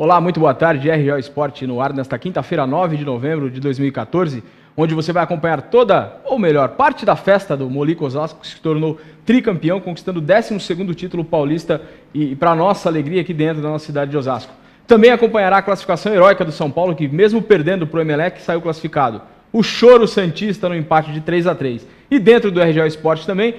Olá, muito boa tarde, RGO Esporte no ar nesta quinta-feira, 9 de novembro de 2014, onde você vai acompanhar toda, ou melhor, parte da festa do Molico Osasco, que se tornou tricampeão, conquistando o 12º título paulista e para nossa alegria aqui dentro da nossa cidade de Osasco. Também acompanhará a classificação heróica do São Paulo, que mesmo perdendo para o Emelec, saiu classificado. O choro santista no empate de 3-3. E dentro do RGO Esporte também,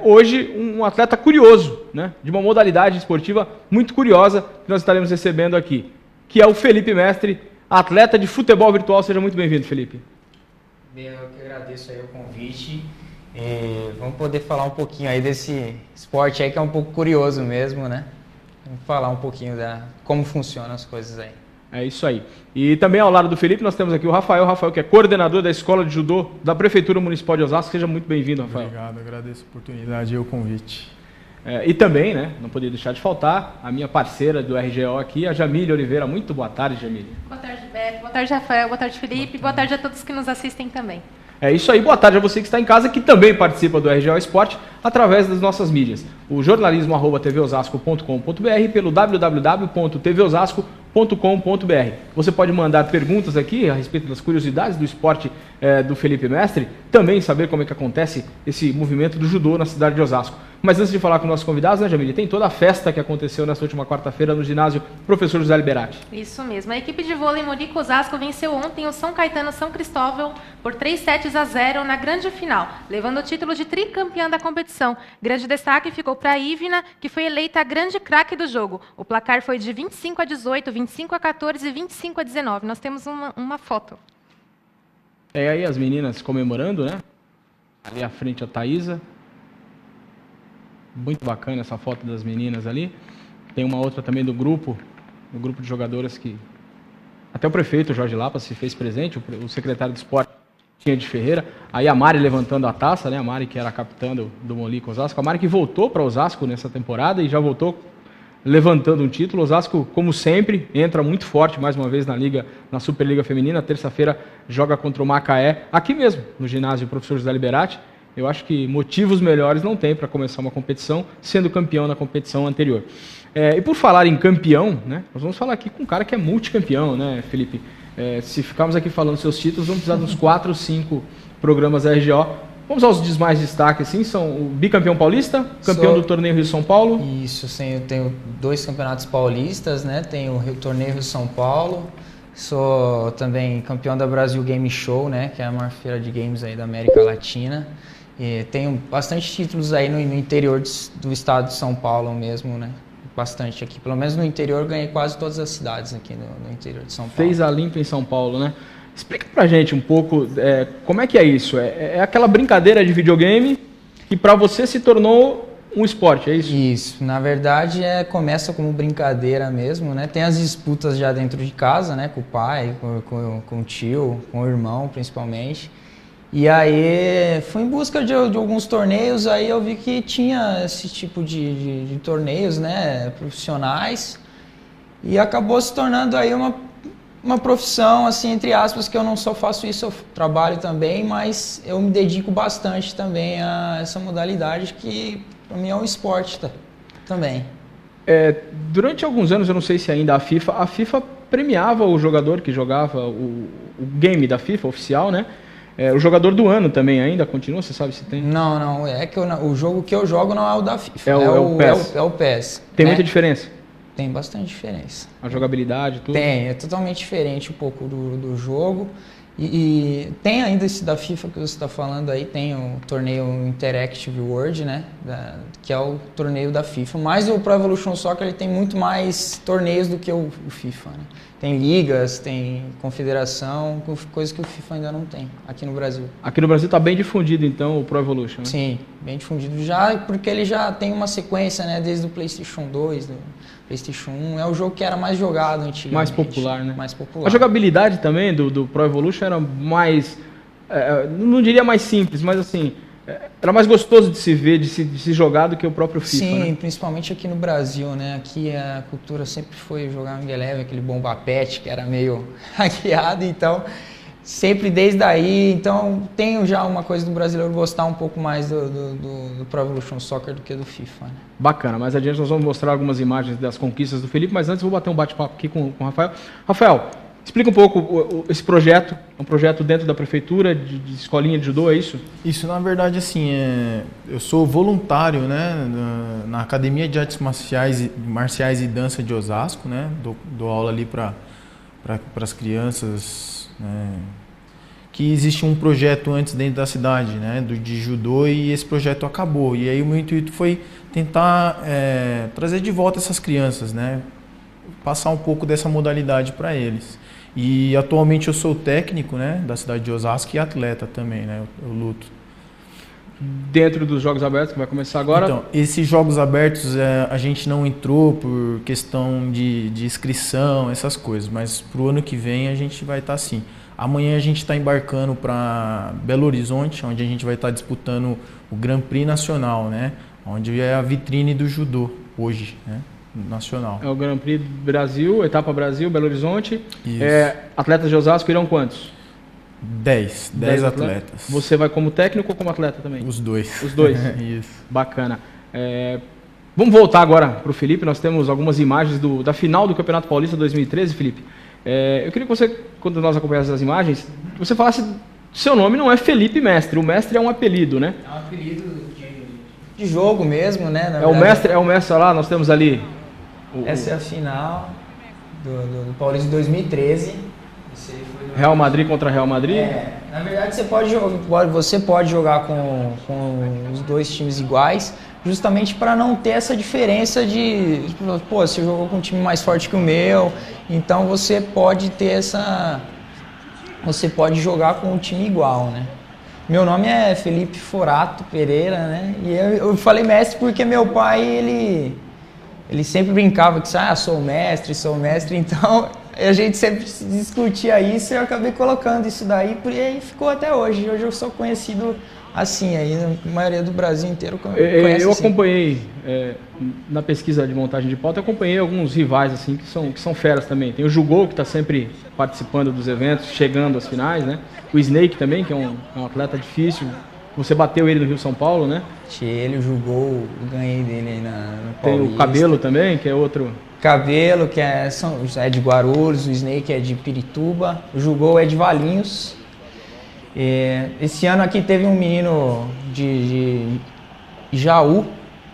hoje um atleta curioso, né, de uma modalidade esportiva muito curiosa que nós estaremos recebendo aqui, que é o Felipe Mestre, atleta de futebol virtual. Seja muito bem-vindo, Felipe. Eu que agradeço aí o convite. Vamos poder falar um pouquinho aí desse esporte aí que é um pouco curioso mesmo, né? Vamos falar um pouquinho como funcionam as coisas aí. É isso aí. E também ao lado do Felipe nós temos aqui o Rafael, que é coordenador da Escola de Judô da Prefeitura Municipal de Osasco. Seja muito bem-vindo, Rafael. Obrigado, agradeço a oportunidade e o convite. E também, né, não podia deixar de faltar, a minha parceira do RGO aqui, a Jamília Oliveira. Muito boa tarde, Jamília. Boa tarde, Beto. Boa tarde, Rafael. Boa tarde, Felipe. Boa tarde a todos que nos assistem também. É isso aí, boa tarde a você que está em casa, que também participa do RGO Esporte através das nossas mídias. O jornalismo@tvosasco.com.br, pelo www.tvosasco.com.br. Você pode mandar perguntas aqui a respeito das curiosidades do esporte do Felipe Mestre, também saber como é que acontece esse movimento do judô na cidade de Osasco. Mas antes de falar com nossos convidados, né, Jamília, tem toda a festa que aconteceu nessa última quarta-feira no ginásio Professor José Liberati. Isso mesmo. A equipe de vôlei Molico Osasco venceu ontem o São Caetano São Cristóvão por 3-0 na grande final, levando o título de tricampeã da competição. Grande destaque ficou para a Ivna, que foi eleita a grande craque do jogo. O placar foi de 25-18, 25-14 e 25-19. Nós temos uma foto. Aí as meninas comemorando, né? Ali à frente a Thaísa. Muito bacana essa foto das meninas ali. Tem uma outra também do grupo de jogadoras que até o prefeito Jorge Lapa se fez presente, o secretário de esporte Tinha de Ferreira. Aí a Mari levantando a taça, né? A Mari que era a capitã do Molico Osasco. A Mari que voltou para Osasco nessa temporada e já voltou levantando um título. Osasco, como sempre, entra muito forte mais uma vez na Superliga Feminina. Terça-feira joga contra o Macaé, aqui mesmo, no ginásio Professor José Liberati. Eu acho que motivos melhores não tem para começar uma competição, sendo campeão na competição anterior. E por falar em campeão, né, nós vamos falar aqui com um cara que é multicampeão, né, Felipe? Se ficarmos aqui falando seus títulos, vamos precisar de uns 4 ou 5 programas RGO. Vamos aos demais destaques, assim, são o bicampeão paulista, campeão do Torneio Rio São Paulo. Isso, sim, eu tenho 2 campeonatos paulistas, né, tenho o Torneio Rio São Paulo, sou também campeão da Brasil Game Show, né, que é a maior feira de games aí da América Latina. E tenho bastante títulos aí no interior do estado de São Paulo mesmo, né? Bastante aqui. Pelo menos no interior ganhei quase todas as cidades aqui no interior de São Paulo. Fez a limpa em São Paulo, né? Explica pra gente um pouco como é que é isso. É aquela brincadeira de videogame que pra você se tornou um esporte, é isso? Isso. Na verdade, começa como brincadeira mesmo, né? Tem as disputas já dentro de casa, né? Com o pai, com o tio, com o irmão, principalmente. E aí fui em busca de alguns torneios, aí eu vi que tinha esse tipo de torneios, né, profissionais, e acabou se tornando aí uma profissão, assim, entre aspas, que eu não só faço isso, eu trabalho também, mas eu me dedico bastante também a essa modalidade que para mim é um esporte também. Durante alguns anos, eu não sei se ainda a FIFA premiava o jogador que jogava o game da FIFA oficial, né? O jogador do ano também ainda continua, você sabe se tem? Não, que o jogo que eu jogo não é o da FIFA, é o PES. Tem muita diferença? Tem bastante diferença. A jogabilidade, tudo? Tem, é totalmente diferente um pouco do jogo. E tem ainda esse da FIFA que você está falando aí, tem o torneio Interactive World, né, que é o torneio da FIFA. Mas o Pro Evolution Soccer ele tem muito mais torneios do que o FIFA, né? Tem ligas, tem confederação, coisa que o FIFA ainda não tem aqui no Brasil. Aqui no Brasil está bem difundido então o Pro Evolution, né? Sim, bem difundido já, porque ele já tem uma sequência, né, desde o PlayStation 2, do PlayStation 1, é o jogo que era mais jogado antigamente. Mais popular, né? Mais popular. A jogabilidade também do Pro Evolution era mais, não diria mais simples, mas assim, era mais gostoso de se ver, de se jogar do que o próprio FIFA, sim, né? Principalmente aqui no Brasil, né? Aqui a cultura sempre foi jogar Mega Eleven, aquele bomba pet que era meio hackeado, então sempre desde aí, então tenho já uma coisa do brasileiro gostar um pouco mais do Pro Evolution Soccer do que do FIFA, né? Bacana, mais adiante nós vamos mostrar algumas imagens das conquistas do Felipe, mas antes eu vou bater um bate-papo aqui com o Rafael. Rafael, explica um pouco esse projeto, é um projeto dentro da prefeitura, de escolinha de judô, é isso? Isso, na verdade, assim, eu sou voluntário, né, na Academia de Artes Marciais e Dança de Osasco, né, dou aula ali para as crianças, né, que existe um projeto antes dentro da cidade, né, de judô, e esse projeto acabou. E aí o meu intuito foi tentar trazer de volta essas crianças, né, passar um pouco dessa modalidade para eles. E atualmente eu sou técnico, né, da cidade de Osasco e atleta também, né, eu luto. Dentro dos Jogos Abertos, que vai começar agora? Então, esses Jogos Abertos a gente não entrou por questão de inscrição, essas coisas, mas para o ano que vem a gente vai estar assim. Amanhã a gente está embarcando para Belo Horizonte, onde a gente vai estar disputando o Grand Prix Nacional, né, onde é a vitrine do judô hoje, né, nacional. É o Grand Prix Brasil, etapa Brasil, Belo Horizonte. Isso. Atletas de Osasco irão quantos? 10 atletas. Você vai como técnico ou como atleta também? Os dois. Os dois. Isso. Bacana. Vamos voltar agora para o Felipe. Nós temos algumas imagens da final do Campeonato Paulista 2013, Felipe. Eu queria que você, quando nós acompanhássemos as imagens, você falasse, seu nome não é Felipe Mestre, o Mestre é um apelido, né? É um apelido de jogo mesmo, né? O Mestre lá, nós temos ali... Essa é a final do Paulista de 2013. Real Madrid contra Real Madrid? Na verdade você pode jogar com os dois times iguais, justamente para não ter essa diferença de, pô, você jogou com um time mais forte que o meu, então você pode jogar com um time igual, né? Meu nome é Felipe Forato Pereira, né? E eu falei mestre porque meu pai, ele sempre brincava que sou mestre, então a gente sempre discutia isso e eu acabei colocando isso daí e aí ficou até hoje. Hoje eu sou conhecido assim, aí a maioria do Brasil inteiro conhece. Eu assim. acompanhei, na pesquisa de montagem de pauta, eu acompanhei alguns rivais assim que são feras também. Tem o Jugol, que está sempre participando dos eventos, chegando às finais, né? O Snake também, que é um atleta difícil. Você bateu ele no Rio São Paulo, né? Ele jogou, ganhei dele aí no Paulista. Tem o Cabelo também, que é outro... Cabelo, que é de Guarulhos, o Snake é de Pirituba, o Jugol é de Valinhos. Esse ano aqui teve um menino de Jaú,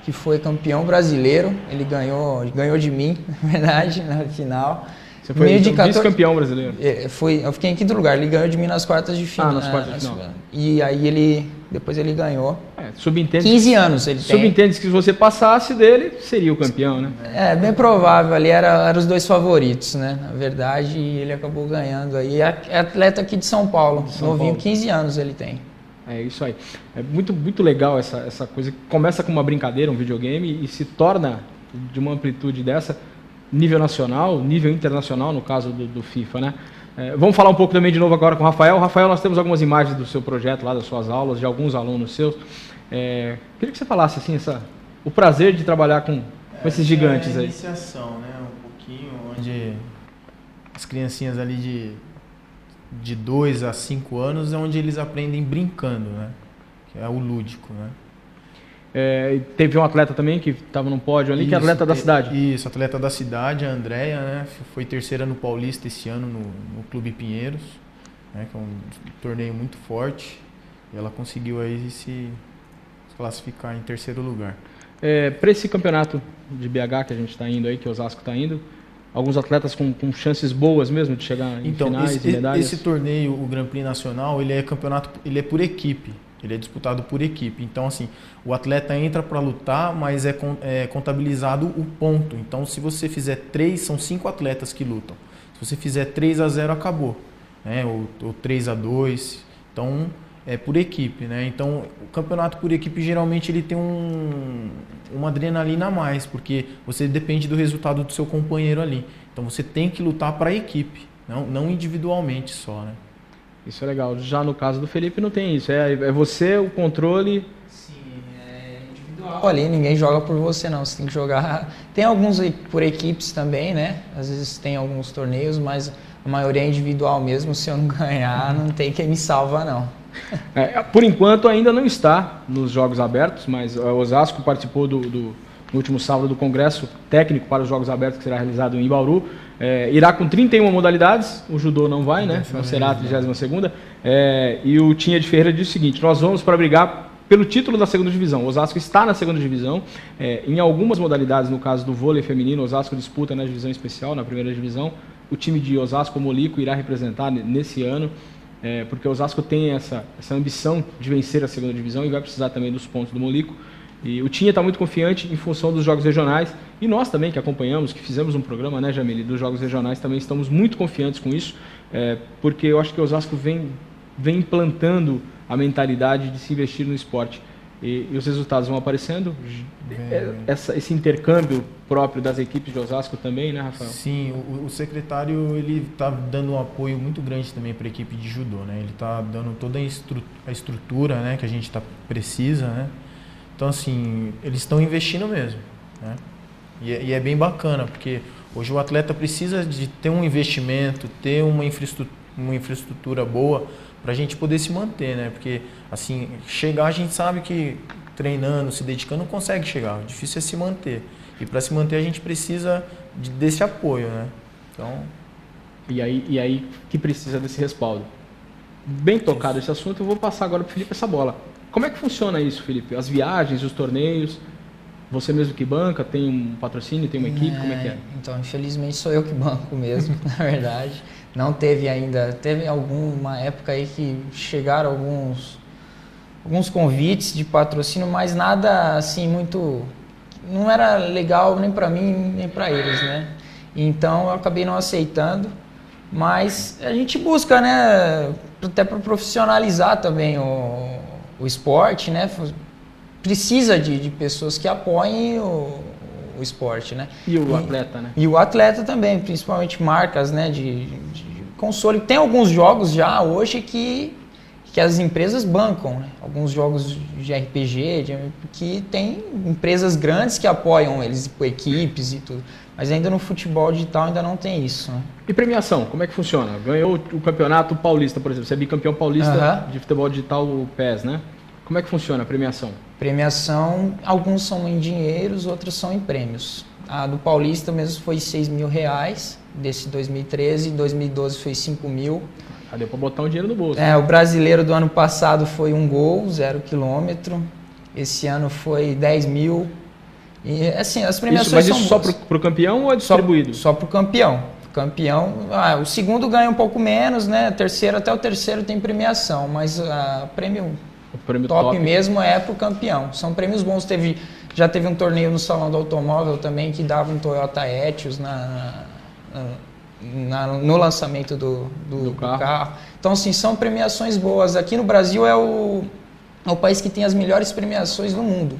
que foi campeão brasileiro, ele ganhou de mim, na verdade, na final. Você foi vice-campeão brasileiro? Eu fiquei em quinto lugar, ele ganhou de mim nas quartas de final. Nas quartas de final. E aí depois ele ganhou. Subentende 15 anos ele tem. Subentende que se você passasse dele, seria o campeão, né? Bem provável, ali eram os dois favoritos, né? Na verdade, ele acabou ganhando aí. É atleta aqui de São Paulo, novinho, 15 anos ele tem. É isso aí. É muito, muito legal essa coisa que começa com uma brincadeira, um videogame, e se torna de uma amplitude dessa, nível nacional, nível internacional, no caso do FIFA, né? Vamos falar um pouco também de novo agora com o Rafael. Rafael, nós temos algumas imagens do seu projeto lá, das suas aulas, de alguns alunos seus. Queria que você falasse assim, o prazer de trabalhar com esses gigantes aí. Iniciação, né? Um pouquinho, onde as criancinhas ali de 2 a 5 anos é onde eles aprendem brincando, né? Que é o lúdico, né? Teve um atleta também que estava no pódio ali, que é atleta da cidade. Isso, atleta da cidade, a Andréia, né? Foi terceira no Paulista esse ano no Clube Pinheiros, né? Que é um torneio muito forte. E ela conseguiu aí se classificar em terceiro lugar. Para esse campeonato de BH que a gente está indo aí, que o Osasco está indo, alguns atletas com chances boas mesmo de chegar em finais e medalhas? Esse torneio, o Grand Prix Nacional, ele é por equipe. Ele é disputado por equipe. Então, assim, o atleta entra para lutar, mas é contabilizado o ponto. Então, se você fizer 3, são 5 atletas que lutam. Se você fizer 3-0, acabou. Né? Ou 3-2. Então, é por equipe, né? Então, o campeonato por equipe, geralmente, ele tem uma adrenalina a mais, porque você depende do resultado do seu companheiro ali. Então, você tem que lutar para a equipe, não individualmente só, né? Isso é legal. Já no caso do Felipe não tem isso. É você, o controle... Sim, é individual ali. Ninguém joga por você, não. Você tem que jogar... Tem alguns por equipes também, né? Às vezes tem alguns torneios, mas a maioria é individual mesmo. Se eu não ganhar, não tem quem me salva, não. Por enquanto ainda não está nos Jogos Abertos, mas o Osasco participou no último sábado do Congresso Técnico para os Jogos Abertos, que será realizado em Bauru. Irá com 31 modalidades, o judô não vai, né? Não será a 32ª. E o Tinha de Ferreira diz o seguinte: nós vamos para brigar pelo título da segunda divisão. O Osasco está na segunda divisão. Em algumas modalidades, no caso do vôlei feminino, o Osasco disputa na divisão especial, na primeira divisão. O time de Osasco Molico irá representar nesse ano, porque o Osasco tem essa ambição de vencer a segunda divisão e vai precisar também dos pontos do Molico. E o Tinha está muito confiante em função dos jogos regionais, e nós também que acompanhamos, que fizemos um programa, né, Jamile, dos jogos regionais, também estamos muito confiantes com isso, porque eu acho que o Osasco vem implantando a mentalidade de se investir no esporte. E os resultados vão aparecendo. Esse intercâmbio próprio das equipes de Osasco também, né, Rafael? Sim, o secretário ele está dando um apoio muito grande também para a equipe de judô, né? Ele está dando toda a estrutura, né, que a gente precisa, né? Então, assim, eles estão investindo mesmo, né? E é bem bacana, porque hoje o atleta precisa de ter um investimento, ter uma infraestrutura boa para a gente poder se manter, né? Porque, assim, chegar, a gente sabe que treinando, se dedicando, não consegue chegar. O difícil é se manter. E para se manter, a gente precisa desse apoio, né? Então... E aí que precisa desse respaldo. Bem tocado esse assunto, eu vou passar agora para o Felipe essa bola. Como é que funciona isso, Felipe? As viagens, os torneios, você mesmo que banca, tem um patrocínio, tem uma equipe, como é que é? Então, infelizmente sou eu que banco mesmo, na verdade. Não teve ainda, teve alguma época aí que chegaram alguns convites de patrocínio, mas nada assim muito, não era legal nem para mim, nem para eles, né? Então eu acabei não aceitando, mas a gente busca, né, até para profissionalizar também o esporte, né? Precisa de pessoas que apoiem o esporte, né? E o atleta, né? E o atleta também, principalmente marcas, né, de console. Tem alguns jogos já hoje que as empresas bancam, né? Alguns jogos de RPG, que tem empresas grandes que apoiam eles, equipes e tudo. Mas ainda no futebol digital ainda não tem isso, né? E premiação, como é que funciona? Ganhou o campeonato paulista, por exemplo. Você é bicampeão paulista de futebol digital, o PES, né? Como é que funciona a premiação? Premiação, alguns são em dinheiros, outros são em prêmios. A do Paulista mesmo foi R$6.000, desse 2013, em 2012 foi 5.000. Deu para botar um dinheiro no bolso. O brasileiro do ano passado foi 1 gol, 0 quilômetro. Esse ano foi 10.000. E assim, as premiações mas isso só para o campeão ou é distribuído? Só para o campeão. O segundo ganha um pouco menos, né? Até o terceiro tem premiação, mas o prêmio top mesmo é para o campeão. São prêmios bons. Já teve um torneio no Salão do Automóvel também que dava um Toyota Etios no lançamento do carro. Então, assim, são premiações boas. Aqui no Brasil é o país que tem as melhores premiações do mundo.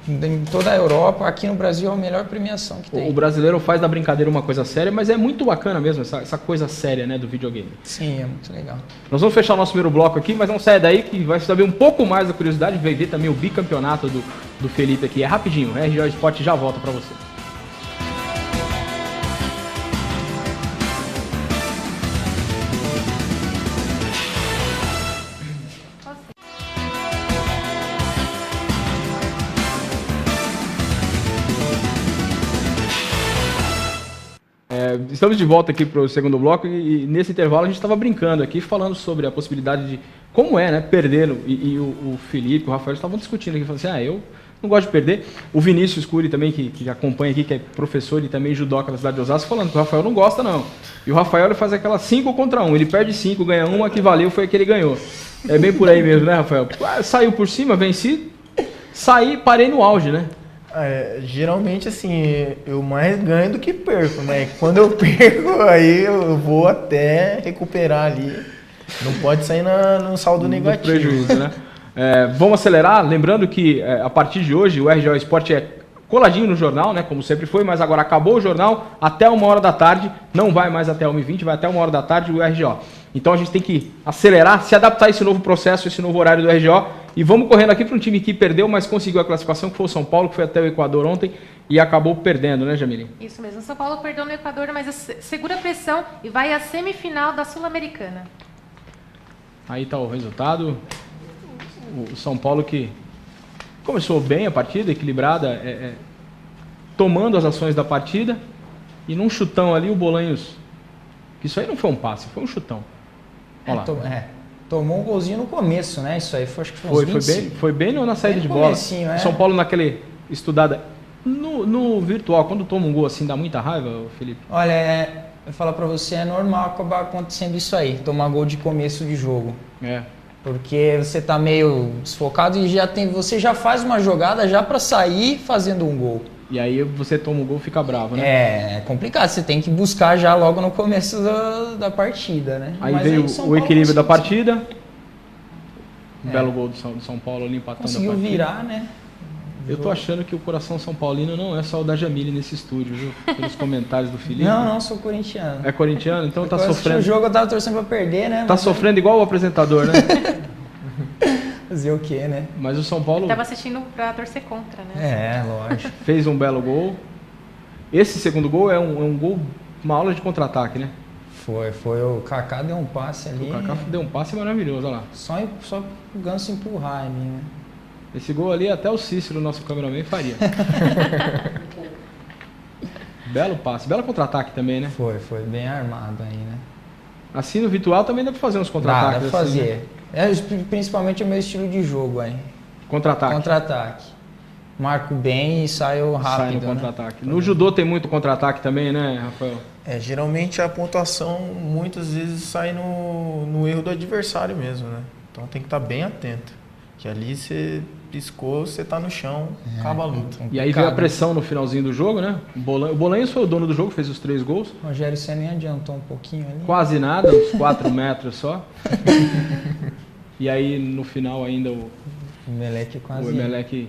Em toda a Europa, aqui no Brasil é a melhor premiação que tem. O brasileiro faz da brincadeira uma coisa séria, mas é muito bacana mesmo essa coisa séria, né, do videogame. Sim, é muito legal. Nós vamos fechar o nosso primeiro bloco aqui, mas não saia daí que vai saber um pouco mais da curiosidade, vai ver também o bicampeonato do Felipe aqui. É rapidinho, né? RGO Esporte já volta para você. Estamos de volta aqui para o segundo bloco e nesse intervalo a gente estava brincando aqui, falando sobre a possibilidade de como é, né, perder. E o Felipe, o Rafael estavam discutindo aqui, falando assim, eu não gosto de perder. O Vinícius Cury também, que acompanha aqui, que é professor e também judoca da cidade de Osasco, falando que o Rafael não gosta não. E o Rafael ele faz aquela 5 contra 1, ele perde 5, ganha 1, a que valeu foi a que ele ganhou. É bem por aí mesmo, né, Rafael? Saiu por cima, venci, parei no auge, né? Geralmente, assim, eu mais ganho do que perco, né? Quando eu perco, aí eu vou até recuperar ali. Não pode sair no saldo negativo. Prejuízo, né? Vamos acelerar, lembrando que a partir de hoje o RGO Esporte é coladinho no jornal, né? Como sempre foi, mas agora acabou o jornal até 1h da tarde, não vai mais até 1h20, vai até 1h da tarde o RGO. Então a gente tem que acelerar, se adaptar a esse novo processo, esse novo horário do RGO. E vamos correndo aqui para um time que perdeu, mas conseguiu a classificação, que foi o São Paulo, que foi até o Equador ontem e acabou perdendo, né, Jamile? Isso mesmo. São Paulo perdeu no Equador, mas segura a pressão e vai à semifinal da Sul-Americana. Aí está o resultado. O São Paulo que começou bem a partida, equilibrada, tomando as ações da partida, e num chutão ali o Bolanhos, que isso aí não foi um passe, foi um chutão. Olha lá. Tomou um golzinho no começo, né? Isso aí acho que foi uns 25. Foi bem na saída de bola. São Paulo naquele estudada. No virtual, quando toma um gol assim, dá muita raiva, Felipe? Olha, eu falo pra você, é normal acabar acontecendo isso aí, tomar gol de começo de jogo. Porque você tá meio desfocado e você já faz uma jogada já pra sair fazendo um gol. E aí você toma um gol e fica bravo, né? É complicado, você tem que buscar já logo no começo da partida, né? Aí veio o equilíbrio da partida. Belo gol do São Paulo ali empatando a partida. Conseguiu virar, né? Eu tô achando que o coração São Paulino não é só o da Jamile nesse estúdio, viu? Pelos comentários do Felipe. Não, sou corintiano. É corintiano? Então tá sofrendo. O jogo eu tava torcendo pra perder, né? Tá sofrendo igual o apresentador, né? Fazer o quê, né? Mas o São Paulo... Tava assistindo pra torcer contra, né? Lógico. Fez um belo gol. Esse segundo gol é um gol, uma aula de contra-ataque, né? Foi o Kaká deu um passe ali. O Kaká deu um passe maravilhoso, olha lá. Só o Ganso empurrar ali, né? Esse gol ali até o Cícero, nosso cameraman, faria. Belo passe, belo contra-ataque também, né? Foi bem armado aí, né? Assim no virtual também dá pra fazer uns contra-ataques. Dá pra fazer. Assim, né? Principalmente o meu estilo de jogo aí. Contra-ataque. Contra-ataque. Marco bem e saio rápido. Sai no contra-ataque. Né? No judô tem muito contra-ataque também, né, Rafael? Geralmente a pontuação muitas vezes sai no erro do adversário mesmo, né? Então tem que estar bem atento. Que ali você piscou, você tá no chão, acaba a luta. E aí veio a pressão no finalzinho do jogo, né? O Bolanhos foi o dono do jogo, fez os 3 gols. O Rogério Ceni adiantou um pouquinho ali. Quase nada, uns 4 metros só. E aí no final ainda o Emelec quase... O Emelec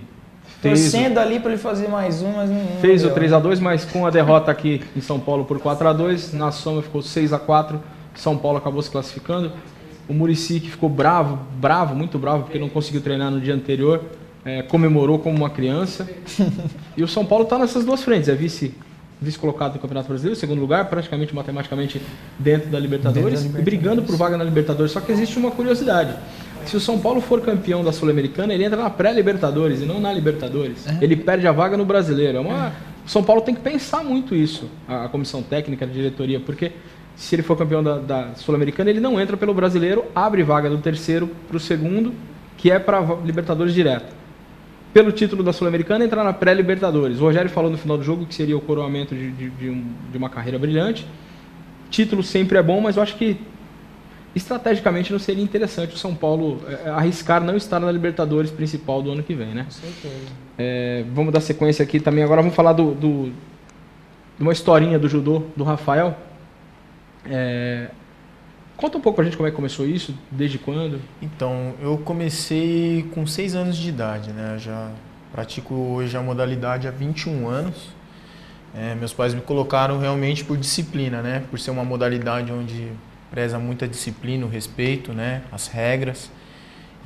torcendo ali para ele fazer mais um, mas não fez deu, o 3-2, mas com a derrota aqui em São Paulo por 4-2, na soma ficou 6-4, São Paulo acabou se classificando. O Muricy, que ficou bravo, muito bravo, porque não conseguiu treinar no dia anterior, comemorou como uma criança. E o São Paulo está nessas duas frentes, é vice colocado no Campeonato Brasileiro, segundo lugar, praticamente matematicamente dentro da Libertadores, e brigando por vaga na Libertadores. Só que existe uma curiosidade. Se o São Paulo for campeão da Sul-Americana, ele entra na pré-Libertadores e não na Libertadores. Ele perde a vaga no Brasileiro. O São Paulo tem que pensar muito isso, a comissão técnica, a diretoria, porque se ele for campeão da Sul-Americana, ele não entra pelo Brasileiro, abre vaga do terceiro para o segundo, que é para Libertadores direto. Pelo título da Sul-Americana, entrar na pré-Libertadores. O Rogério falou no final do jogo que seria o coroamento de uma carreira brilhante. Título sempre é bom, mas eu acho que estrategicamente não seria interessante o São Paulo arriscar não estar na Libertadores principal do ano que vem, né? Com certeza. Vamos dar sequência aqui também. Agora vamos falar de uma historinha do judô do Rafael. Conta um pouco pra gente como é que começou isso, desde quando? Então, eu comecei com 6 anos de idade, né? Já pratico hoje a modalidade há 21 anos. Meus pais me colocaram realmente por disciplina, né? Por ser uma modalidade onde preza muita disciplina, o respeito, né? As regras.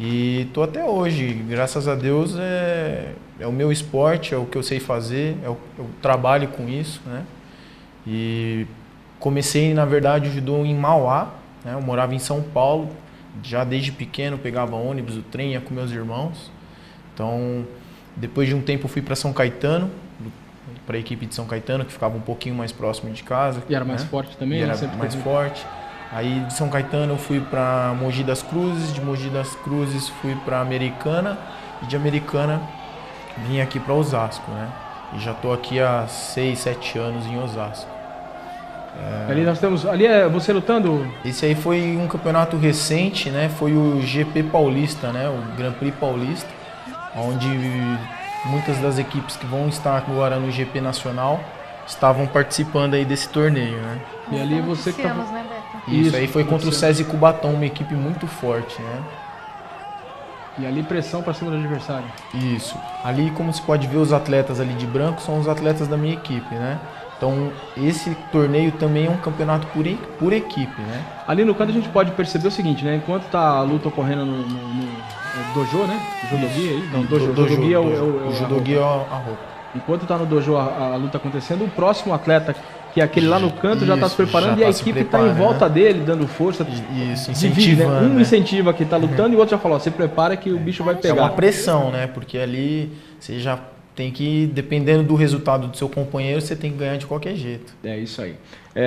E tô até hoje, graças a Deus, é o meu esporte, é o que eu sei fazer, eu trabalho com isso, né? E comecei, na verdade, o judô em Mauá, né? Eu morava em São Paulo, já desde pequeno pegava ônibus, o trem, ia com meus irmãos. Então, depois de um tempo fui para São Caetano, para a equipe de São Caetano, que ficava um pouquinho mais próximo de casa. E era mais forte também? E era mais forte. Aí de São Caetano eu fui para Mogi das Cruzes, de Mogi das Cruzes fui para Americana e de Americana vim aqui para Osasco, né? E já estou aqui há 6, 7 anos em Osasco. Ali nós temos, ali é você lutando? Esse aí foi um campeonato recente, né? Foi o GP Paulista, né? O Grand Prix Paulista, onde muitas das equipes que vão estar agora no GP Nacional estavam participando aí desse torneio, né? E ali você que né, Beto? Isso aí foi contra o SESI Cubatão, uma equipe muito forte, né? E ali pressão para cima do adversário. Isso. Ali, como se pode ver, os atletas ali de branco são os atletas da minha equipe, né? Então, esse torneio também é um campeonato por equipe, né? Ali no canto a gente pode perceber o seguinte, né? Enquanto tá a luta ocorrendo no dojo, né? Judogi aí? Não, dojo. Judogi é o Judogi é a roupa. enquanto está no dojo a luta acontecendo, o próximo atleta, que é aquele lá no canto, já está se preparando e a equipe está em volta dele, dando força. Isso, incentivando. Né? Um né? incentiva que está lutando e o outro já falou, se prepara que o bicho vai pegar. É uma pressão, né? Porque ali você já tem que, dependendo do resultado do seu companheiro, você tem que ganhar de qualquer jeito. É isso aí.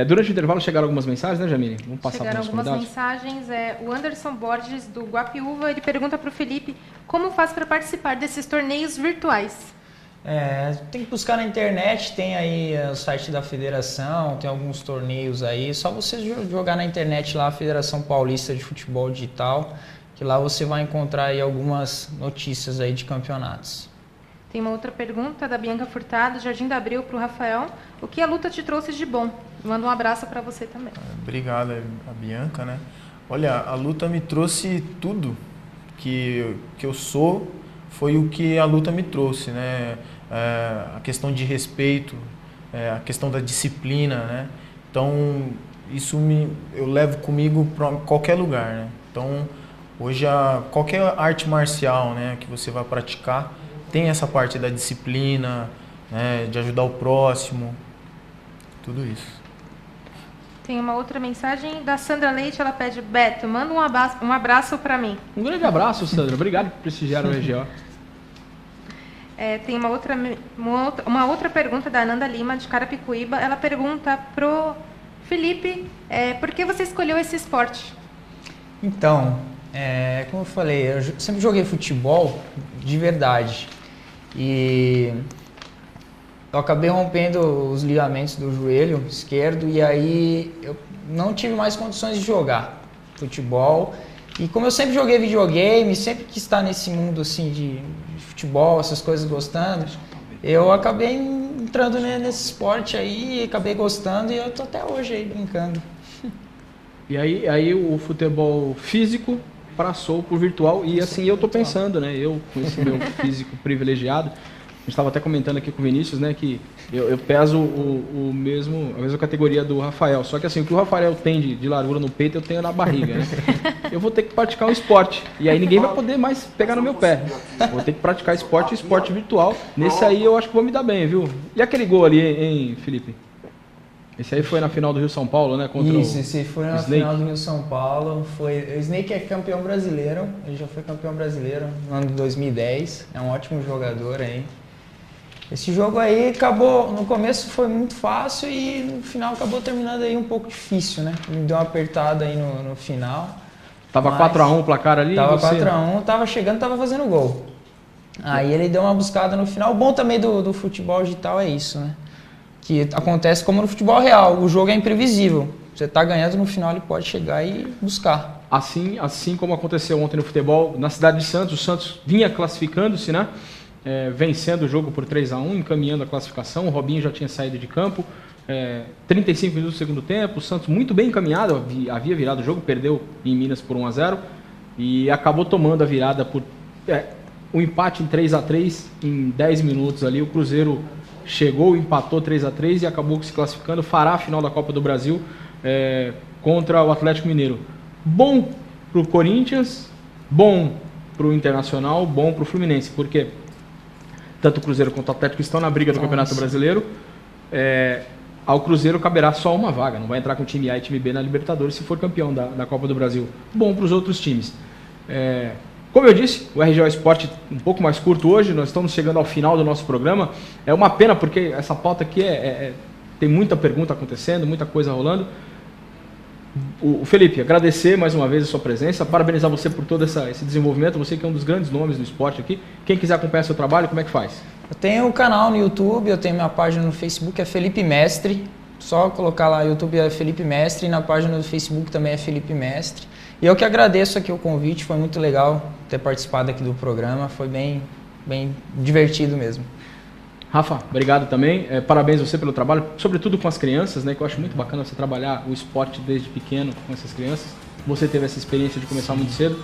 Durante o intervalo chegaram algumas mensagens, né, Jamile? Vamos passar para os algumas mensagens. O Anderson Borges, do Guapiúva, ele pergunta para o Felipe como faz para participar desses torneios virtuais. Tem que buscar na internet, tem aí o site da federação, tem alguns torneios aí, só você jogar na internet lá a Federação Paulista de Futebol Digital, que lá você vai encontrar aí algumas notícias aí de campeonatos. Tem uma outra pergunta da Bianca Furtado, Jardim da Abril, para o Rafael. O que a luta te trouxe de bom? Manda um abraço para você também. Obrigado, a Bianca, né? Olha, a luta me trouxe tudo que eu sou, foi o que a luta me trouxe, né? A questão de respeito, a questão da disciplina, né? Então, isso eu levo comigo para qualquer lugar, né? Então, hoje, qualquer arte marcial, né, que você vai praticar, tem essa parte da disciplina, né, de ajudar o próximo, tudo isso. Tem uma outra mensagem da Sandra Leite, ela pede, Beto, manda um abraço para mim. Um grande abraço, Sandra. Obrigado por prestigiar o RGO. Tem uma outra pergunta da Ananda Lima, de Carapicuíba. Ela pergunta pro Felipe, por que você escolheu esse esporte? Então, como eu falei, eu sempre joguei futebol de verdade. E eu acabei rompendo os ligamentos do joelho esquerdo e aí eu não tive mais condições de jogar futebol. E como eu sempre joguei videogame, sempre quis estar nesse mundo assim de futebol, essas coisas gostando, eu acabei entrando nesse esporte aí, acabei gostando e eu tô até hoje aí brincando. E aí o futebol físico passou por virtual e assim eu tô pensando, né? Eu com esse meu físico privilegiado, a gente estava até comentando aqui com o Vinícius, né? Que eu peso a mesma categoria do Rafael. Só que assim, o que o Rafael tem de largura no peito, eu tenho na barriga, né? Eu vou ter que praticar um esporte. E aí ninguém vai poder mais pegar no meu pé. Vou ter que praticar esporte virtual. Nesse aí eu acho que vou me dar bem, viu? E aquele gol ali, hein, Felipe? Esse aí foi na final do Rio-São Paulo, né? Esse foi na final do Rio-São Paulo. O Snake é campeão brasileiro, ele já foi campeão brasileiro no ano de 2010. É um ótimo jogador aí. Esse jogo aí acabou, no começo foi muito fácil e no final acabou terminando aí um pouco difícil, né? Ele deu uma apertada aí no final. Tava 4-1 o placar ali? Tava 4-1, tava chegando, tava fazendo gol. Aí ele deu uma buscada no final. O bom também do futebol digital é isso, né? Que acontece como no futebol real, o jogo é imprevisível. Você tá ganhando, no final ele pode chegar e buscar. Assim como aconteceu ontem no futebol, na cidade de Santos, o Santos vinha classificando-se, né? Vencendo o jogo por 3-1, encaminhando a classificação. O Robinho já tinha saído de campo. 35 minutos do segundo tempo, o Santos muito bem encaminhado, havia virado o jogo, perdeu em Minas por 1-0 e acabou tomando a virada por um empate em 3-3 em 10 minutos ali. O Cruzeiro chegou, empatou 3-3 e acabou se classificando, fará a final da Copa do Brasil contra o Atlético Mineiro. Bom para o Corinthians, bom para o Internacional, bom para o Fluminense, porque tanto o Cruzeiro quanto o Atlético estão na briga do Campeonato Brasileiro. Ao Cruzeiro caberá só uma vaga, não vai entrar com time A e time B na Libertadores se for campeão da Copa do Brasil. Bom para os outros times. Como eu disse, o RGO Esporte um pouco mais curto hoje, nós estamos chegando ao final do nosso programa. É uma pena porque essa pauta aqui tem muita pergunta acontecendo, muita coisa rolando. O Felipe, agradecer mais uma vez a sua presença, parabenizar você por todo esse desenvolvimento, você que é um dos grandes nomes do esporte aqui. Quem quiser acompanhar seu trabalho, como é que faz? Eu tenho um canal no YouTube, eu tenho minha página no Facebook, é Felipe Mestre. Só colocar lá, YouTube é Felipe Mestre, e na página do Facebook também é Felipe Mestre. E eu que agradeço aqui o convite, foi muito legal ter participado aqui do programa, foi bem divertido mesmo. Rafa, obrigado também, parabéns a você pelo trabalho, sobretudo com as crianças, né, que eu acho muito bacana você trabalhar o esporte desde pequeno com essas crianças. Você teve essa experiência de começar muito cedo.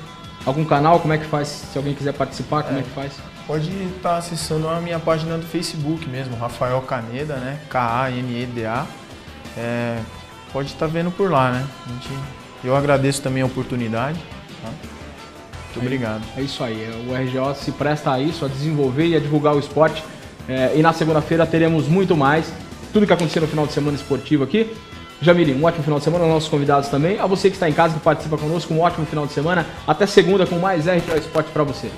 Algum canal, como é que faz? Se alguém quiser participar, como é que faz? Pode estar acessando a minha página do Facebook mesmo, Rafael Caneda, né? K-A-N-E-D-A. Pode estar vendo por lá, né? Eu agradeço também a oportunidade. Tá? Muito obrigado. É isso aí. O RGO se presta a isso, a desenvolver e a divulgar o esporte E na segunda-feira teremos muito mais. Tudo que acontecer no final de semana esportivo aqui. Jamile, um ótimo final de semana, aos nossos convidados também. A você que está em casa, que participa conosco, um ótimo final de semana. Até segunda com mais RPA Esporte para você.